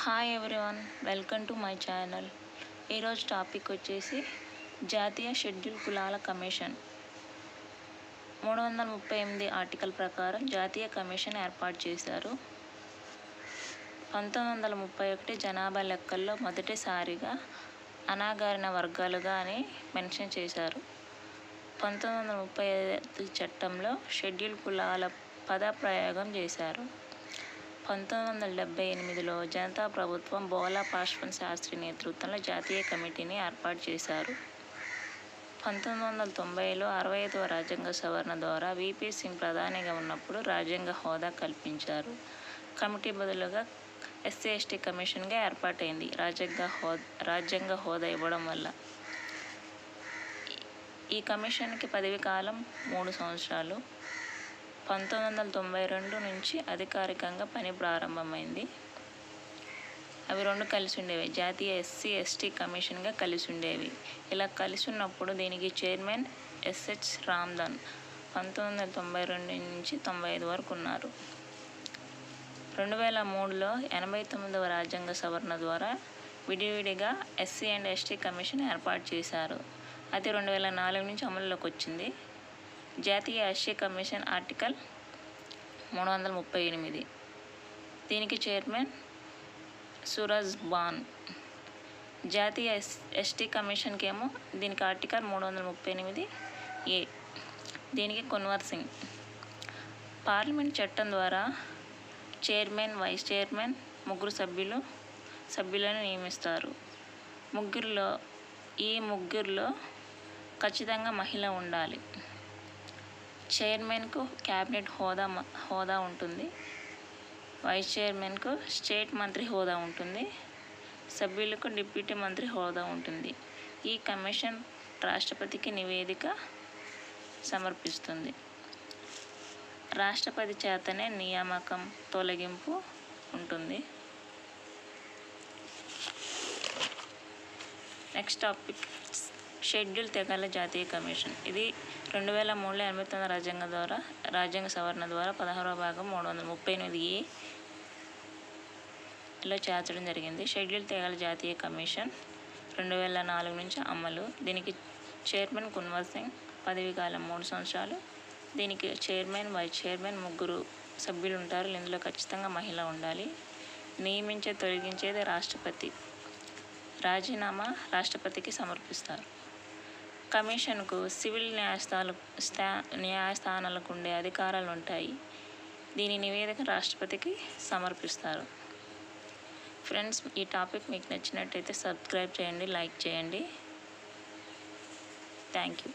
Hi everyone, welcome to my channel. ఈరోజు topic వచ్చేసి జాతీయ షెడ్యూల్ కులాల కమిషన్. 338 ఆర్టికల్ ప్రకారం జాతీయ కమిషన్ ఏర్పాటు చేశారు. 1931 జనాభా లెక్కల్లో మొదటిసారిగా అణగారిన వర్గాలుగా అని మెన్షన్ చేశారు. 1935 చట్టంలో షెడ్యూల్ కులాల పదప్రయోగం చేశారు. 1978లో జనతా ప్రభుత్వం బోలా పాస్వాన్ శాస్త్రి నేతృత్వంలో జాతీయ కమిటీని ఏర్పాటు చేశారు. 1990లో 65వ రాజ్యాంగ సవరణ ద్వారా విపి సింగ్ ప్రధానిగా ఉన్నప్పుడు రాజ్యాంగ హోదా కల్పించారు. కమిటీ బదులుగా ఎస్సీ ఎస్టీ కమిషన్గా ఏర్పాటైంది. రాజ్యాంగ హోదా ఇవ్వడం వల్ల ఈ కమిషన్కి పదవీ కాలం 3 సంవత్సరాలు. 1992 నుంచి అధికారికంగా పని ప్రారంభమైంది. అవి రెండు కలిసి ఉండేవి. జాతీయ ఎస్సీ ఎస్టీ కమిషన్గా కలిసి ఉండేవి. ఇలా కలిసి ఉన్నప్పుడు దీనికి చైర్మన్ ఎస్హెచ్ రామ్దాన్ 1992 నుంచి 95 వరకు ఉన్నారు. 2003లో 89వ రాజ్యాంగ సవరణ ద్వారా విడివిడిగా ఎస్సీ అండ్ ఎస్టీ కమిషన్ ఏర్పాటు చేశారు. అది 2004 నుంచి అమలులోకి వచ్చింది. జాతీయ ఎస్సీ కమిషన్ ఆర్టికల్ 338. దీనికి చైర్మన్ సూరజ్ బాన్. జాతీయ ఎస్టీ కమిషన్కి ఏమో దీనికి ఆర్టికల్ 338A. దీనికి కున్వర్ సింగ్. పార్లమెంట్ చట్టం ద్వారా చైర్మన్, వైస్ చైర్మన్, 3 సభ్యులను నియమిస్తారు. ఈ ముగ్గురిలో ఖచ్చితంగా మహిళ ఉండాలి. చైర్మన్కు క్యాబినెట్ హోదా ఉంటుంది. వైస్ చైర్మన్కు స్టేట్ మంత్రి హోదా ఉంటుంది. సభ్యులకు డిప్యూటీ మంత్రి హోదా ఉంటుంది. ఈ కమిషన్ రాష్ట్రపతికి నివేదిక సమర్పిస్తుంది. రాష్ట్రపతి చేతనే నియామకం, తొలగింపు ఉంటుంది. నెక్స్ట్ టాపిక్ షెడ్యూల్ తెగల జాతీయ కమిషన్. ఇది 2003లో 89వ రాజ్యాంగ సవరణ ద్వారా 16వ భాగం 338Aలో చేర్చడం జరిగింది. షెడ్యూల్ తెగల జాతీయ కమిషన్ 2004 నుంచి అమలు. దీనికి చైర్మన్ కున్వర్ సింగ్. పదవీ కాలం 3 సంవత్సరాలు. దీనికి చైర్మన్, వైస్ చైర్మన్, 3 సభ్యులు ఉంటారు. ఇందులో ఖచ్చితంగా మహిళ ఉండాలి. తొలగించేది రాష్ట్రపతి. రాజీనామా రాష్ట్రపతికి సమర్పిస్తారు. కమిషన్కు సివిల్ న్యాయస్థానాలకు ఉండే అధికారాలు ఉంటాయి. దీని నివేదిక రాష్ట్రపతికి సమర్పిస్తారు. ఫ్రెండ్స్, ఈ టాపిక్ మీకు నచ్చినట్టయితే సబ్స్క్రైబ్ చేయండి, లైక్ చేయండి. Thank you.